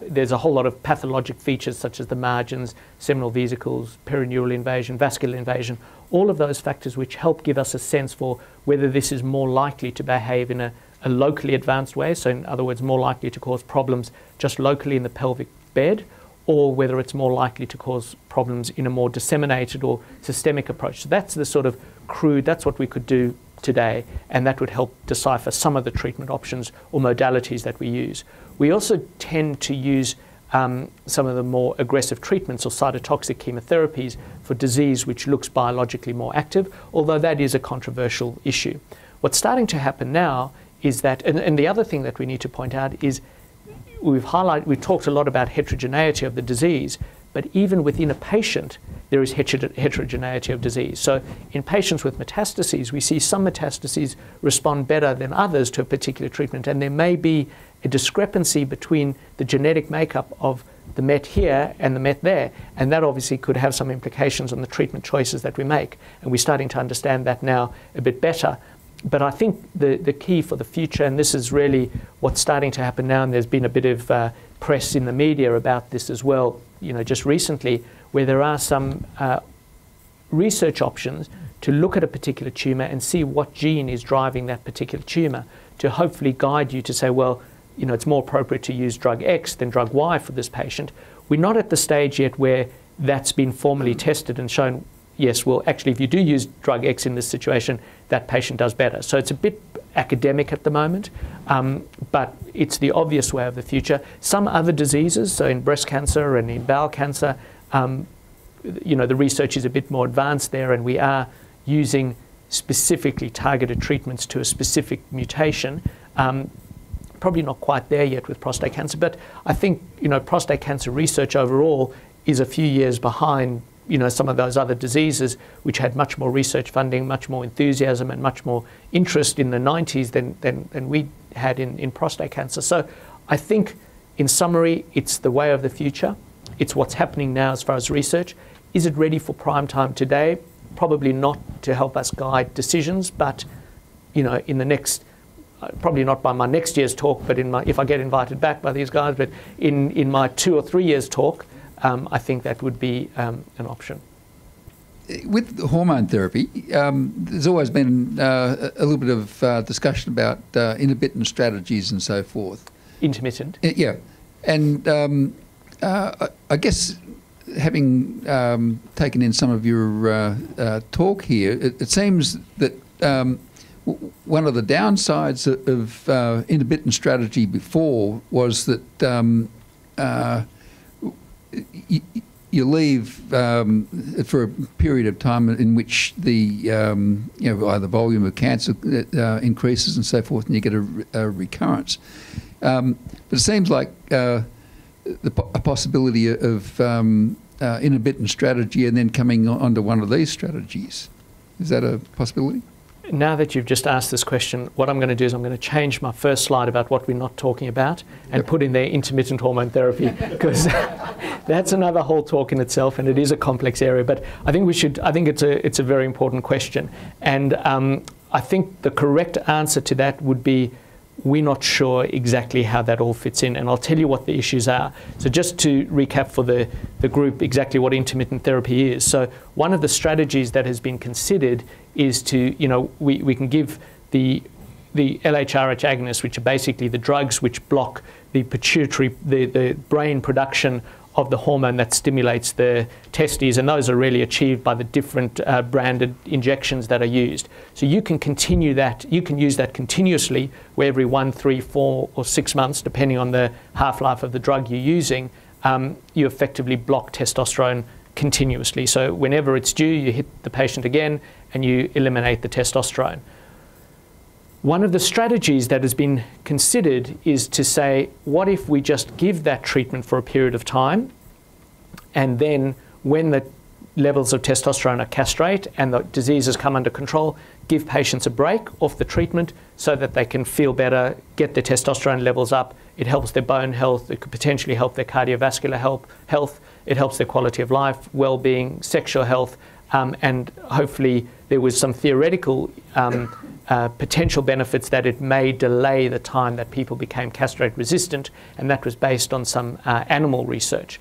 there's a whole lot of pathologic features such as the margins, seminal vesicles, perineural invasion, vascular invasion, all of those factors which help give us a sense for whether this is more likely to behave in a locally advanced way, so in other words, more likely to cause problems just locally in the pelvic bed, or whether it's more likely to cause problems in a more disseminated or systemic approach. So that's the sort of crude, that's what we could do today, and that would help decipher some of the treatment options or modalities that we use. We also tend to use some of the more aggressive treatments or cytotoxic chemotherapies for disease which looks biologically more active, although that is a controversial issue. What's starting to happen now is that, and the other thing that we need to point out is we've talked a lot about heterogeneity of the disease, but even within a patient, there is heterogeneity of disease. So in patients with metastases, we see some metastases respond better than others to a particular treatment, and there may be a discrepancy between the genetic makeup of the MET here and the MET there, and that obviously could have some implications on the treatment choices that we make, and we're starting to understand that now a bit better. But I think the key for the future, and this is really what's starting to happen now, and there's been a bit of press in the media about this as well, just recently, where there are some research options to look at a particular tumour and see what gene is driving that particular tumour, to hopefully guide you to say, well, it's more appropriate to use drug X than drug Y for this patient. We're not at the stage yet where that's been formally tested and shown, yes, well, actually, if you do use drug X in this situation, that patient does better. So it's a bit academic at the moment, but it's the obvious way of the future. Some other diseases, so in breast cancer and in bowel cancer, the research is a bit more advanced there, and we are using specifically targeted treatments to a specific mutation. Probably not quite there yet with prostate cancer, but I think prostate cancer research overall is a few years behind some of those other diseases which had much more research funding, much more enthusiasm and much more interest in the 90s than we had in prostate cancer. So I think, in summary, it's the way of the future. It's what's happening now as far as research. Is it ready for prime time today? Probably not to help us guide decisions, but in the next, probably not by my next year's talk, but if I get invited back by these guys, but in my 2 or 3 years talk, I think that would be an option. With hormone therapy, there's always been a little bit of discussion about intermittent strategies and so forth. Intermittent? Yeah. And I guess having taken in some of your talk here, it seems that one of the downsides of intermittent strategy before was that you leave for a period of time in which the either volume of cancer increases and so forth, and you get a recurrence. But it seems like a possibility of intermittent strategy and then coming onto one of these strategies. Is that a possibility? Now that you've just asked this question, what I'm going to do is I'm going to change my first slide about what we're not talking about and put in there intermittent hormone therapy, because that's another whole talk in itself, and it is a complex area. But I think it's a very important question, and I think the correct answer to that would be we're not sure exactly how that all fits in, and I'll tell you what the issues are. So just to recap for the group exactly what intermittent therapy is. So one of the strategies that has been considered is to, we can give the LHRH agonists, which are basically the drugs which block the pituitary, the brain production of the hormone that stimulates the testes, and those are really achieved by the different branded injections that are used. So you can continue that, you can use that continuously, where every 1, 3, 4 or 6 months, depending on the half-life of the drug you're using, you effectively block testosterone continuously. So whenever it's due, you hit the patient again and you eliminate the testosterone. One of the strategies that has been considered is to say, what if we just give that treatment for a period of time, and then when the levels of testosterone are castrate and the diseases come under control, give patients a break off the treatment so that they can feel better, get their testosterone levels up. It helps their bone health. It could potentially help their cardiovascular health. It helps their quality of life, well-being, sexual health, and hopefully there was some theoretical potential benefits that it may delay the time that people became castrate resistant, and that was based on some animal research.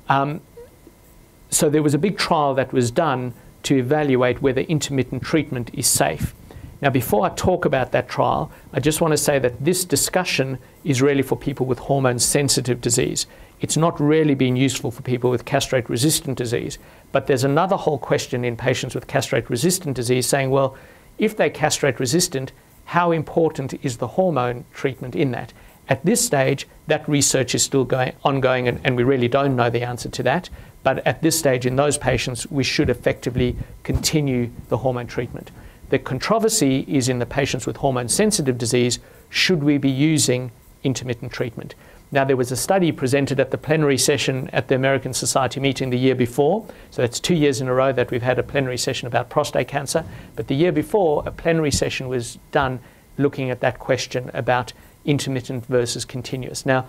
So there was a big trial that was done to evaluate whether intermittent treatment is safe. Now, before I talk about that trial, I just want to say that this discussion is really for people with hormone-sensitive disease. It's not really been useful for people with castrate-resistant disease. But there's another whole question in patients with castrate-resistant disease saying, well, if they're castrate-resistant, how important is the hormone treatment in that? At this stage, that research is still ongoing, and we really don't know the answer to that. But at this stage, in those patients, we should effectively continue the hormone treatment. The controversy is in the patients with hormone-sensitive disease, should we be using intermittent treatment? Now, there was a study presented at the plenary session at the American Society meeting the year before. So that's 2 years in a row that we've had a plenary session about prostate cancer. But the year before, a plenary session was done looking at that question about intermittent versus continuous. Now,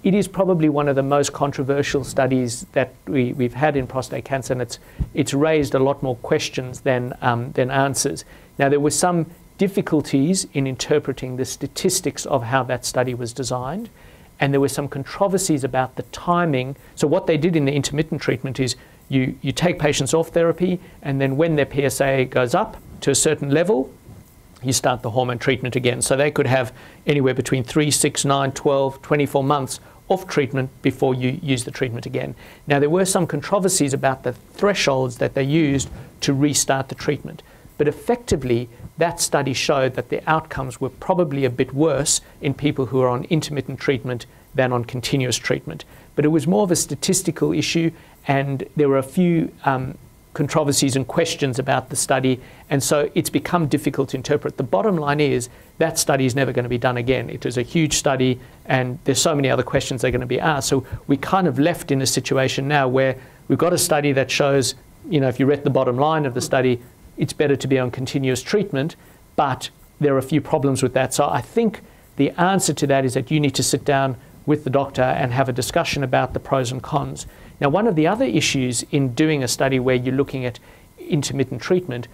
it is probably one of the most controversial studies that we've had in prostate cancer, and it's raised a lot more questions than answers. Now, there were some difficulties in interpreting the statistics of how that study was designed, and there were some controversies about the timing. So what they did in the intermittent treatment is you take patients off therapy, and then when their PSA goes up to a certain level, you start the hormone treatment again. So they could have anywhere between 3, 6, 9, 12, 24 months off treatment before you use the treatment again. Now, there were some controversies about the thresholds that they used to restart the treatment. But effectively, that study showed that the outcomes were probably a bit worse in people who are on intermittent treatment than on continuous treatment. But it was more of a statistical issue, and there were a few controversies and questions about the study, and so it's become difficult to interpret. The bottom line is that study is never going to be done again. It is a huge study, and there's so many other questions that are going to be asked. So we kind of left in a situation now where we've got a study that shows, if you read the bottom line of the study, it's better to be on continuous treatment, but there are a few problems with that. So I think the answer to that is that you need to sit down with the doctor and have a discussion about the pros and cons. Now, one of the other issues in doing a study where you're looking at intermittent treatment,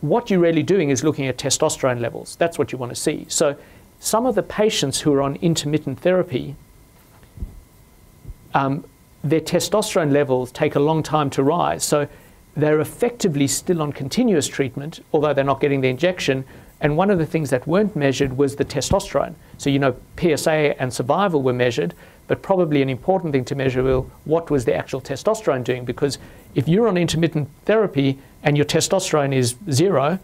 what you're really doing is looking at testosterone levels. That's what you want to see. So some of the patients who are on intermittent therapy, their testosterone levels take a long time to rise. So they're effectively still on continuous treatment, although they're not getting the injection. And one of the things that weren't measured was the testosterone. So, PSA and survival were measured, but probably an important thing to measure was what was the actual testosterone doing? Because if you're on intermittent therapy and your testosterone is 0,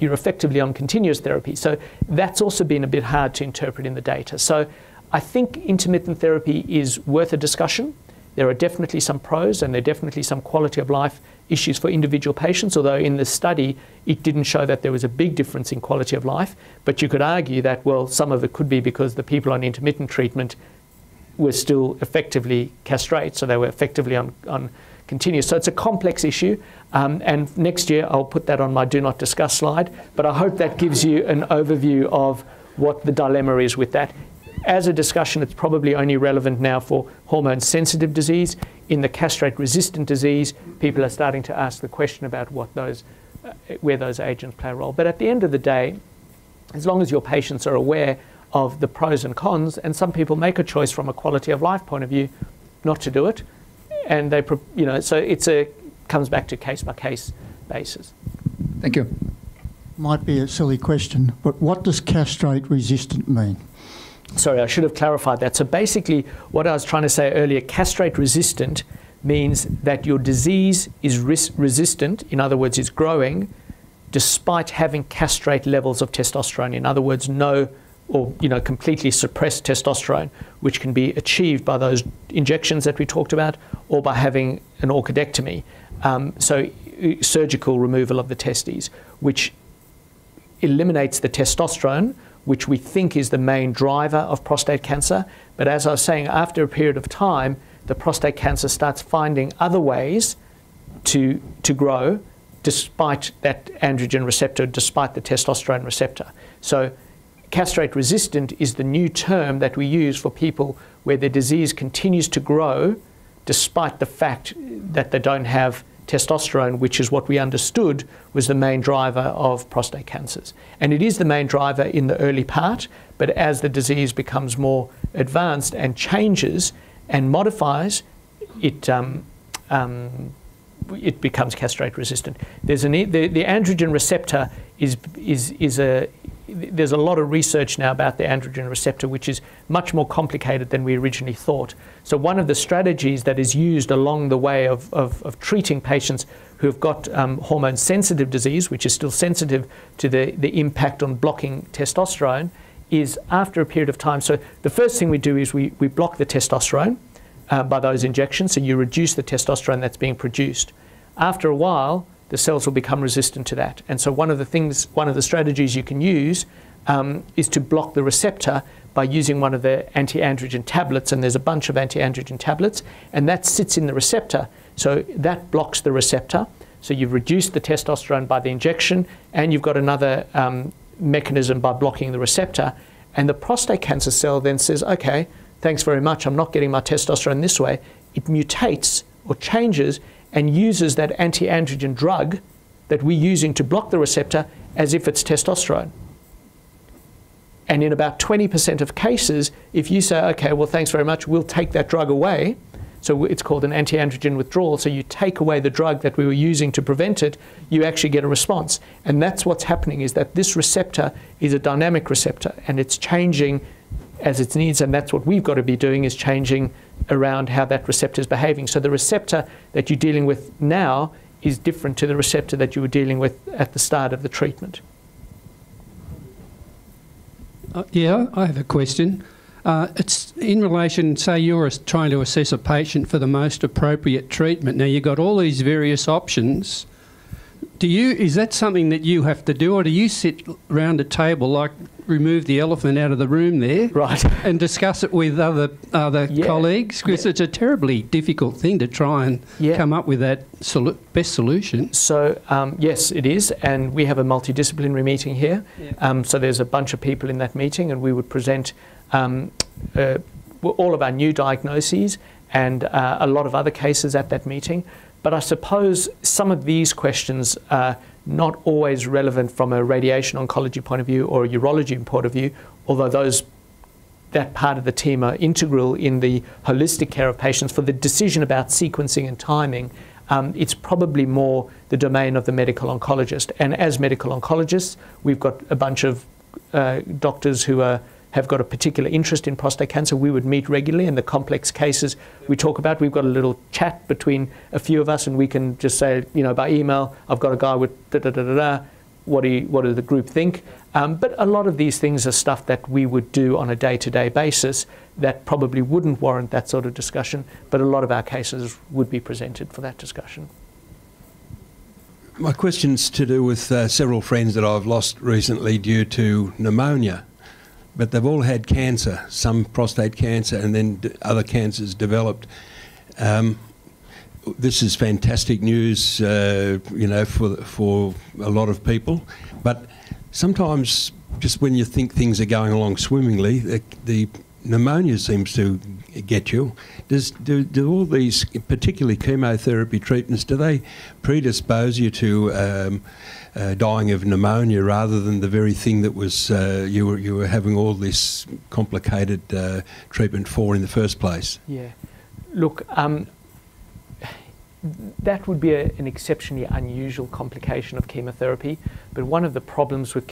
you're effectively on continuous therapy. So that's also been a bit hard to interpret in the data. So I think intermittent therapy is worth a discussion. There are definitely some pros and there are definitely some quality of life issues for individual patients, although in the study it didn't show that there was a big difference in quality of life. But you could argue that, well, some of it could be because the people on intermittent treatment were still effectively castrate, so they were effectively on continuous. So it's a complex issue, and next year I'll put that on my do not discuss slide, but I hope that gives you an overview of what the dilemma is with that. As a discussion, it's probably only relevant now for hormone-sensitive disease. In the castrate-resistant disease, people are starting to ask the question about where those agents play a role. But at the end of the day, as long as your patients are aware of the pros and cons, and some people make a choice from a quality of life point of view not to do it, and they, so it comes back to case-by-case basis. Thank you. Might be a silly question, but what does castrate-resistant mean? Sorry, I should have clarified that. So basically, what I was trying to say earlier, castrate-resistant means that your disease is resistant, in other words, it's growing, despite having castrate levels of testosterone. In other words, no or completely suppressed testosterone, which can be achieved by those injections that we talked about, or by having an orchidectomy, so surgical removal of the testes, which eliminates the testosterone, which we think is the main driver of prostate cancer. But as I was saying, after a period of time, the prostate cancer starts finding other ways to grow despite that androgen receptor, despite the testosterone receptor. So castrate-resistant is the new term that we use for people where their disease continues to grow despite the fact that they don't have testosterone, which is what we understood was the main driver of prostate cancers. And it is the main driver in the early part, but as the disease becomes more advanced and changes and modifies, it becomes castrate resistant. The androgen receptor there's a lot of research now about the androgen receptor, which is much more complicated than we originally thought. So one of the strategies that is used along the way of treating patients who have got hormone-sensitive disease, which is still sensitive to the impact on blocking testosterone, is after a period of time. So the first thing we do is we block the testosterone by those injections, so you reduce the testosterone that's being produced. After a while, the cells will become resistant to that. And so one of the strategies you can use is to block the receptor by using one of the anti-androgen tablets, and there's a bunch of anti-androgen tablets, and that sits in the receptor. So that blocks the receptor. So you've reduced the testosterone by the injection, and you've got another mechanism by blocking the receptor. And the prostate cancer cell then says, okay, thanks very much, I'm not getting my testosterone this way. It mutates or changes and uses that anti-androgen drug that we're using to block the receptor as if it's testosterone. And in about 20% of cases, if you say, okay, well, thanks very much, we'll take that drug away, so it's called an anti-androgen withdrawal, so you take away the drug that we were using to prevent it, you actually get a response. And that's what's happening, is that this receptor is a dynamic receptor, and it's changing as it needs, and that's what we've got to be doing, is changing around how that receptor is behaving. So the receptor that you're dealing with now is different to the receptor that you were dealing with at the start of the treatment. Yeah, I have a question. It's in relation, say you're trying to assess a patient for the most appropriate treatment. Now you've got all these various options. Is that something that you have to do, or do you sit around a table like remove the elephant out of the room there, Right. and discuss it with other colleagues, because it's a terribly difficult thing to try and come up with that best solution. So yes, it is, and we have a multidisciplinary meeting here. So there's a bunch of people in that meeting, and we would present all of our new diagnoses and a lot of other cases at that meeting. But I suppose some of these questions are not always relevant from a radiation oncology point of view or a urology point of view, although that part of the team are integral in the holistic care of patients. For the decision about sequencing and timing, it's probably more the domain of the medical oncologist. And as medical oncologists, we've got a bunch of doctors who have got a particular interest in prostate cancer. We would meet regularly, and the complex cases we talk about, we've got a little chat between a few of us, and we can just say, by email, I've got a guy with da-da-da-da-da, what do the group think? But a lot of these things are stuff that we would do on a day-to-day basis that probably wouldn't warrant that sort of discussion, but a lot of our cases would be presented for that discussion. My question's to do with several friends that I've lost recently due to pneumonia. But they've all had cancer, some prostate cancer, and then other cancers developed. This is fantastic news, for a lot of people. But sometimes, just when you think things are going along swimmingly, the pneumonia seems to get you. Do all these, particularly chemotherapy treatments, do they predispose you to dying of pneumonia rather than the very thing that was you were having all this complicated treatment for in the first place? Yeah, look, that would be an exceptionally unusual complication of chemotherapy. But one of the problems with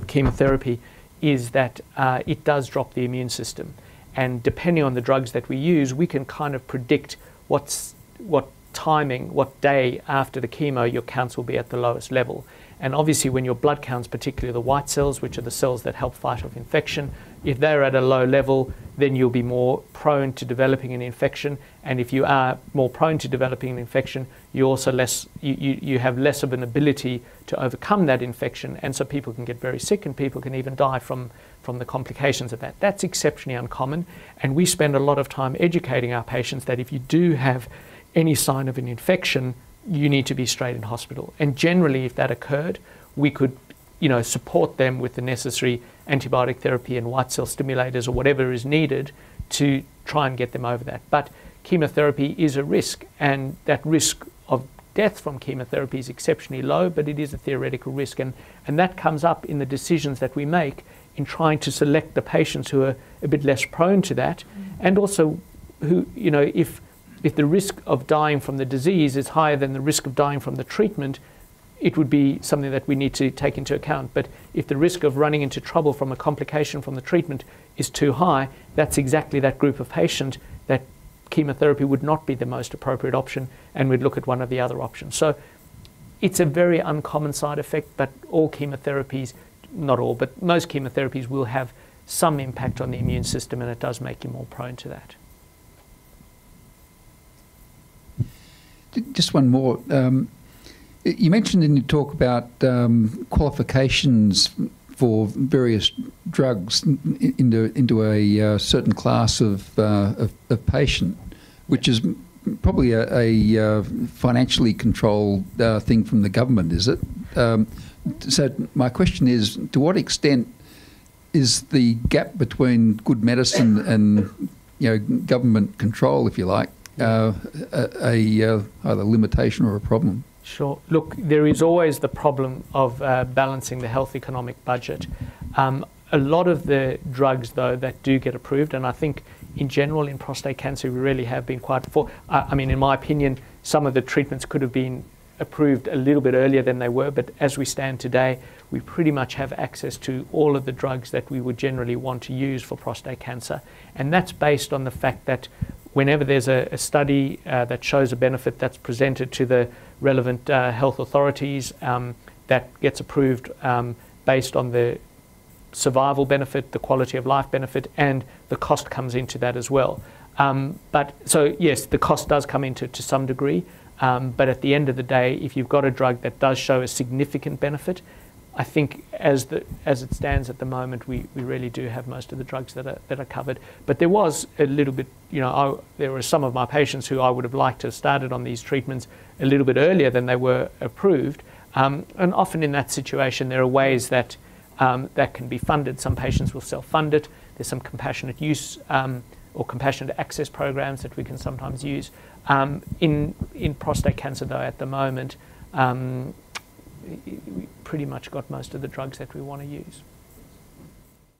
chemotherapy is that it does drop the immune system, and depending on the drugs that we use, we can kind of predict what day after the chemo your counts will be at the lowest level. And obviously when your blood counts, particularly the white cells, which are the cells that help fight off infection, if they're at a low level, then you'll be more prone to developing an infection. And if you are more prone to developing an infection, you also you have less of an ability to overcome that infection. And so people can get very sick, and people can even die from the complications of that. That's exceptionally uncommon. And we spend a lot of time educating our patients that if you do have any sign of an infection, you need to be straight in hospital. And generally, if that occurred, we could, support them with the necessary antibiotic therapy and white cell stimulators or whatever is needed to try and get them over that. But chemotherapy is a risk, and that risk of death from chemotherapy is exceptionally low, but it is a theoretical risk. And that comes up in the decisions that we make in trying to select the patients who are a bit less prone to that, and also who, if the risk of dying from the disease is higher than the risk of dying from the treatment, it would be something that we need to take into account. But if the risk of running into trouble from a complication from the treatment is too high, that's exactly that group of patient that chemotherapy would not be the most appropriate option, and we'd look at one of the other options. So it's a very uncommon side effect, but all chemotherapies, not all, but most chemotherapies will have some impact on the immune system, and it does make you more prone to that. Just one more. You mentioned in your talk about qualifications for various drugs into a certain class of patient, which is probably a financially controlled thing from the government, is it? So my question is, to what extent is the gap between good medicine and government control, if you like, either limitation or a problem? Sure. Look, there is always the problem of balancing the health economic budget. A lot of the drugs, though, that do get approved, and I think in general in prostate cancer we really have been quite in my opinion, some of the treatments could have been approved a little bit earlier than they were, but as we stand today, we pretty much have access to all of the drugs that we would generally want to use for prostate cancer. And that's based on the fact that whenever there's a study that shows a benefit that's presented to the relevant health authorities, that gets approved based on the survival benefit, the quality of life benefit, and the cost comes into that as well. So yes, the cost does come into to some degree, but at the end of the day, if you've got a drug that does show a significant benefit, I think as it stands at the moment, we really do have most of the drugs that are covered. But there was a little bit, there were some of my patients who I would have liked to have started on these treatments a little bit earlier than they were approved. And often in that situation, there are ways that that can be funded. Some patients will self-fund it. There's some compassionate use or compassionate access programs that we can sometimes use. In prostate cancer, though, at the moment, we pretty much got most of the drugs that we want to use.